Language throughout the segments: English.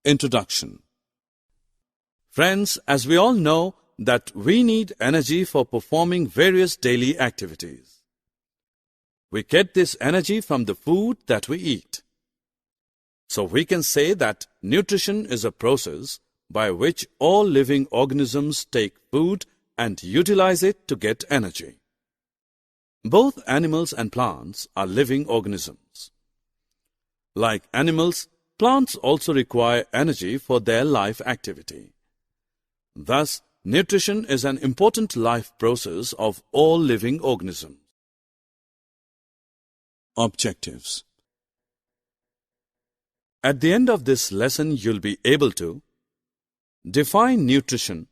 Introduction. Friends, as we all know that we need energy for performing various daily activities. We get this energy from the food that we eat. So we can say that nutrition is a process by which all living organisms take food and utilize it to get energy. Both animals and plants are living organisms. Like animals, plants also require energy for their life activity. Thus, nutrition is an important life process of all living organisms. Objectives. At the end of this lesson, you'll be able to define nutrition,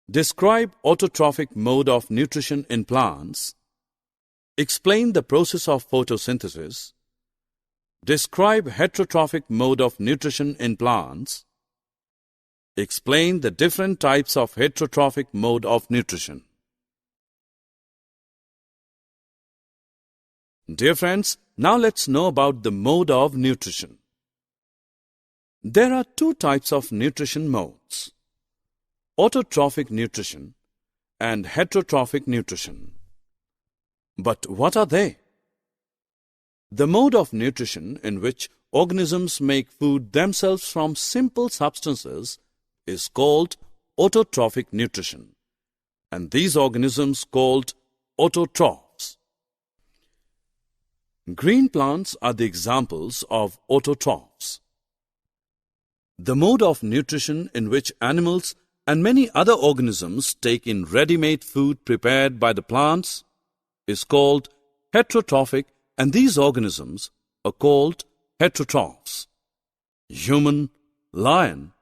describe autotrophic mode of nutrition in plants, explain the process of photosynthesis, describe heterotrophic mode of nutrition in plants, explain the different types of heterotrophic mode of nutrition. Dear friends, now let's know about the mode of nutrition. There are two types of nutrition modes: autotrophic nutrition and heterotrophic nutrition. But what are they? The mode of nutrition in which organisms make food themselves from simple substances is called autotrophic nutrition, and these organisms called autotrophs. Green plants are the examples of autotrophs. The mode of nutrition in which animals and many other organisms take in ready-made food prepared by the plants is called heterotrophic, and these organisms are called heterotrophs. Human, lion,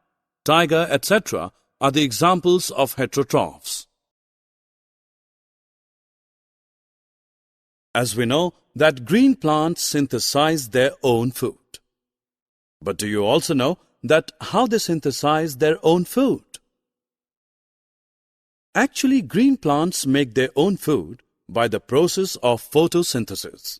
tiger, etc. are the examples of heterotrophs. As we know that green plants synthesize their own food. But do you also know that how they synthesize their own food? Actually, green plants make their own food by the process of photosynthesis.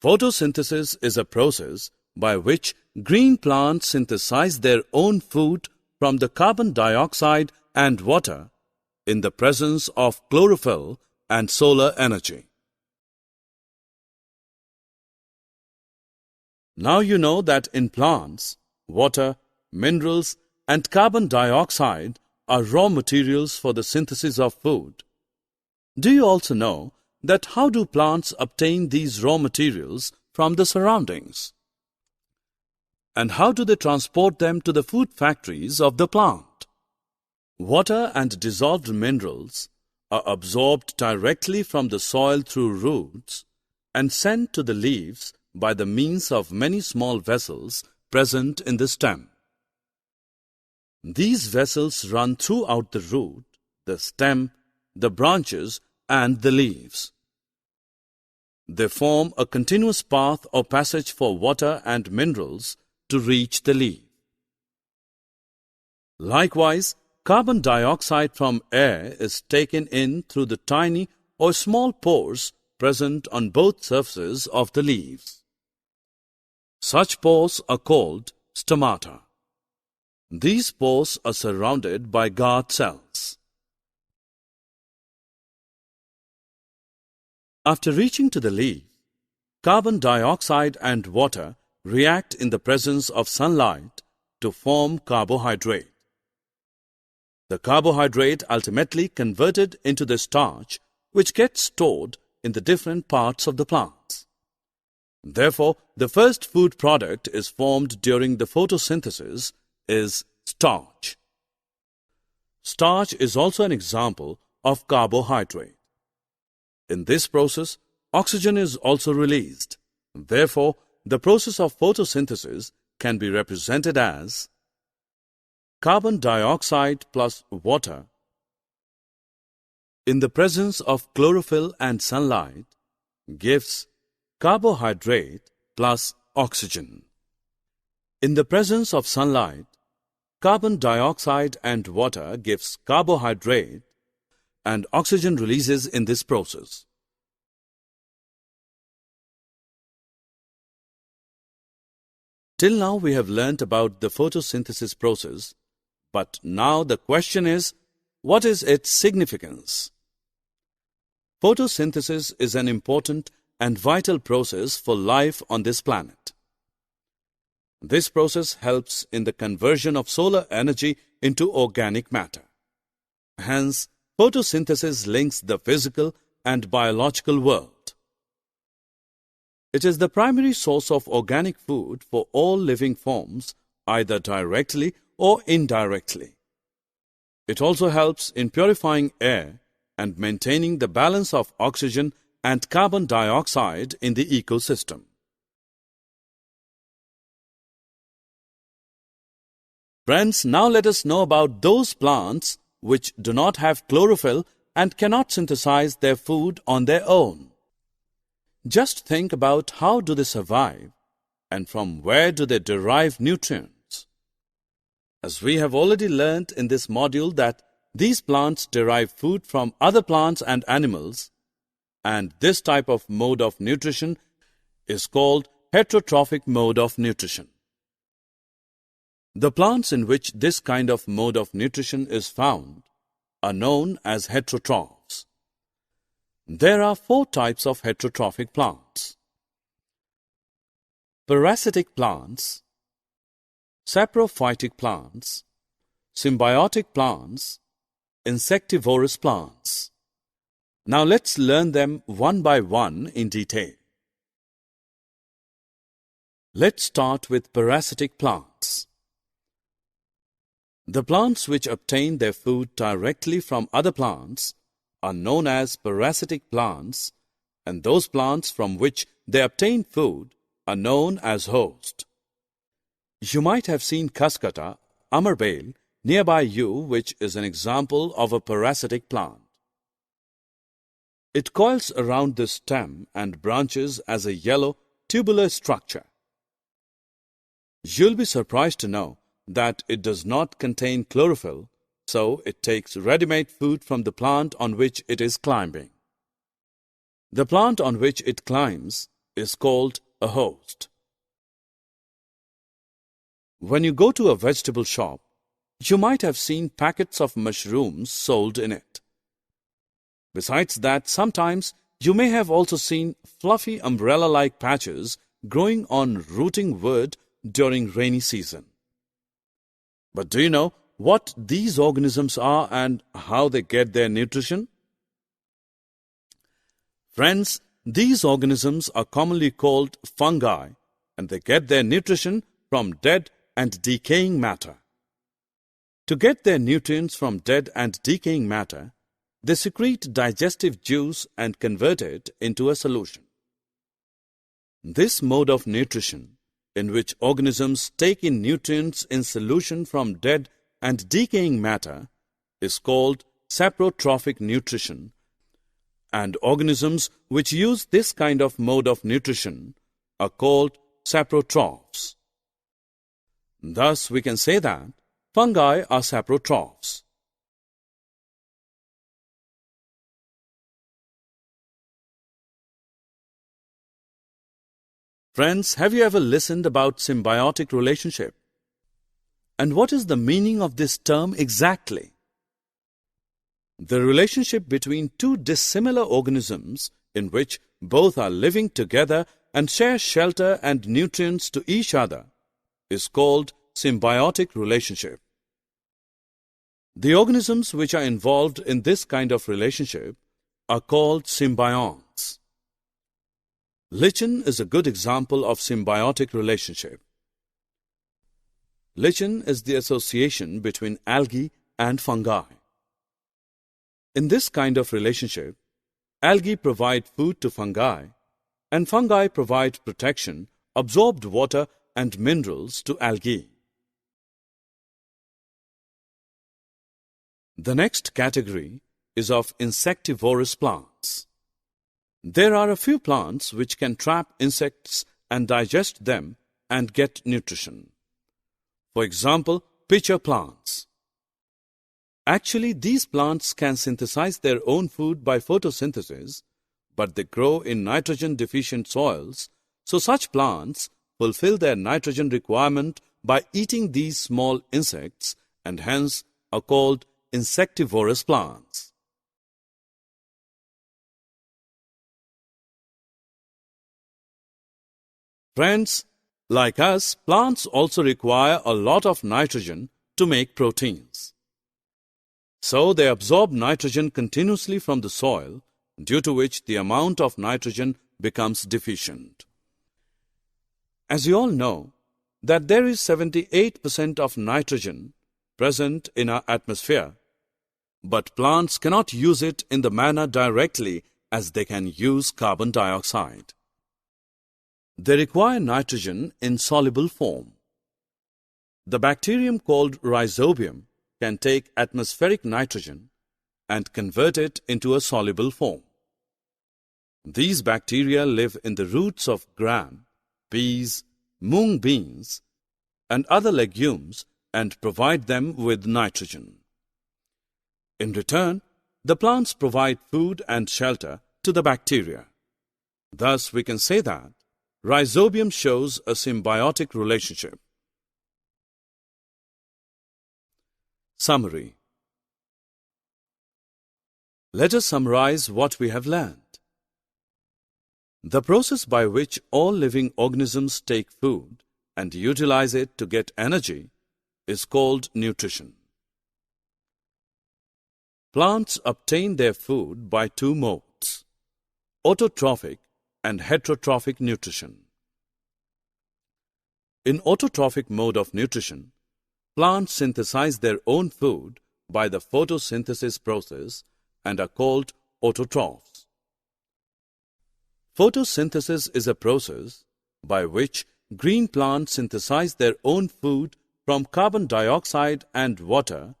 Photosynthesis is a process by which green plants synthesize their own food from the carbon dioxide and water in the presence of chlorophyll and solar energy. Now you know that in plants, water, minerals, and carbon dioxide are raw materials for the synthesis of food. Do you also know that how do plants obtain these raw materials from the surroundings? And how do they transport them to the food factories of the plant? Water and dissolved minerals are absorbed directly from the soil through roots and sent to the leaves by the means of many small vessels present in the stem. These vessels run throughout the root, the stem, the branches, and the leaves. They form a continuous path or passage for water and minerals to reach the leaf. Likewise, carbon dioxide from air is taken in through the tiny or small pores present on both surfaces of the leaves. Such pores are called stomata. These pores are surrounded by guard cells. After reaching to the leaf, carbon dioxide and water react in the presence of sunlight to form carbohydrate. The carbohydrate ultimately converted into the starch, which gets stored in the different parts of the plants. Therefore, the first food product is formed during the photosynthesis is starch. Starch is also an example of carbohydrate. In this process, oxygen is also released. Therefore, the process of photosynthesis can be represented as carbon dioxide plus water in the presence of chlorophyll and sunlight gives carbohydrate plus oxygen. In the presence of sunlight, carbon dioxide and water gives carbohydrate and oxygen releases in this process. Till now we have learnt about the photosynthesis process, but now the question is, what is its significance? Photosynthesis is an important and vital process for life on this planet. This process helps in the conversion of solar energy into organic matter. Hence, photosynthesis links the physical and biological world. It is the primary source of organic food for all living forms, either directly or indirectly. It also helps in purifying air and maintaining the balance of oxygen and carbon dioxide in the ecosystem. Friends, now let us know about those plants which do not have chlorophyll and cannot synthesize their food on their own. Just think about how do they survive and from where do they derive nutrients. As we have already learnt in this module that these plants derive food from other plants and animals, and this type of mode of nutrition is called heterotrophic mode of nutrition. The plants in which this kind of mode of nutrition is found are known as heterotrophs. There are 4 types of heterotrophic plants: parasitic plants, saprophytic plants, symbiotic plants, insectivorous plants. Now let's learn them one by one in detail. Let's start with parasitic plants. The plants which obtain their food directly from other plants are known as parasitic plants, and those plants from which they obtain food are known as host. You might have seen Khaskhata, amarbale, nearby you, which is an example of a parasitic plant. It coils around the stem and branches as a yellow, tubular structure. You'll be surprised to know that it does not contain chlorophyll, so it takes ready-made food from the plant on which it is climbing. The plant on which it climbs is called a host. When you go to a vegetable shop, you might have seen packets of mushrooms sold in it. Besides that, sometimes you may have also seen fluffy umbrella-like patches growing on rooting wood during rainy season. But do you know what these organisms are and how they get their nutrition? Friends, these organisms are commonly called fungi, and they get their nutrition from dead and decaying matter. To get their nutrients from dead and decaying matter, they secrete digestive juice and convert it into a solution. This mode of nutrition, in which organisms take in nutrients in solution from dead and decaying matter, is called saprotrophic nutrition, and organisms which use this kind of mode of nutrition are called saprotrophs. Thus, we can say that fungi are saprotrophs. Friends, have you ever listened about symbiotic relationship? And what is the meaning of this term exactly? The relationship between 2 dissimilar organisms in which both are living together and share shelter and nutrients to each other is called symbiotic relationship. The organisms which are involved in this kind of relationship are called symbionts. Lichen is a good example of symbiotic relationship. Lichen is the association between algae and fungi. In this kind of relationship, algae provide food to fungi, and fungi provide protection, absorbed water and minerals to algae. The next category is of insectivorous plants. There are a few plants which can trap insects and digest them and get nutrition. For example, pitcher plants. Actually, these plants can synthesize their own food by photosynthesis, but they grow in nitrogen-deficient soils, so such plants fulfill their nitrogen requirement by eating these small insects and hence are called insectivorous plants. Friends, like us, plants also require a lot of nitrogen to make proteins. So they absorb nitrogen continuously from the soil, due to which the amount of nitrogen becomes deficient. As you all know, that there is 78% of nitrogen present in our atmosphere, but plants cannot use it in the manner directly as they can use carbon dioxide. They require nitrogen in soluble form. The bacterium called Rhizobium can take atmospheric nitrogen and convert it into a soluble form. These bacteria live in the roots of gram, peas, mung beans, and other legumes and provide them with nitrogen. In return, the plants provide food and shelter to the bacteria. Thus, we can say that Rhizobium shows a symbiotic relationship. Summary. Let us summarize what we have learned. The process by which all living organisms take food and utilize it to get energy is called nutrition. Plants obtain their food by two modes, autotrophic and heterotrophic nutrition. In autotrophic mode of nutrition, plants synthesize their own food by the photosynthesis process and are called autotrophs. Photosynthesis is a process by which green plants synthesize their own food from carbon dioxide and water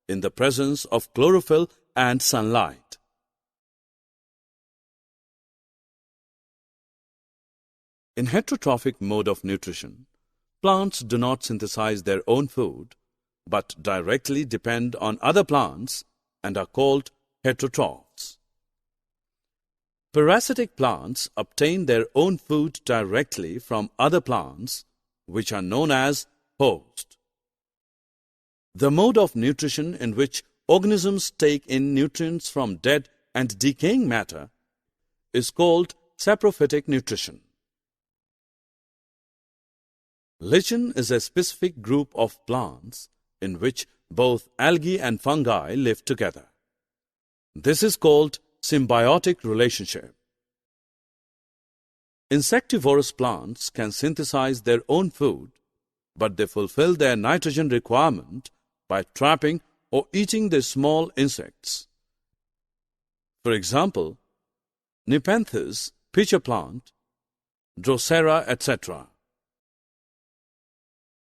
in the presence of chlorophyll and sunlight. In heterotrophic mode of nutrition, plants do not synthesize their own food, but directly depend on other plants and are called heterotrophs. Parasitic plants obtain their own food directly from other plants, which are known as host. The mode of nutrition in which organisms take in nutrients from dead and decaying matter is called saprophytic nutrition. Lichen is a specific group of plants in which both algae and fungi live together. This is called symbiotic relationship. Insectivorous plants can synthesize their own food, but they fulfill their nitrogen requirement by trapping or eating the small insects. For example, Nepenthes, pitcher plant, Drosera, etc.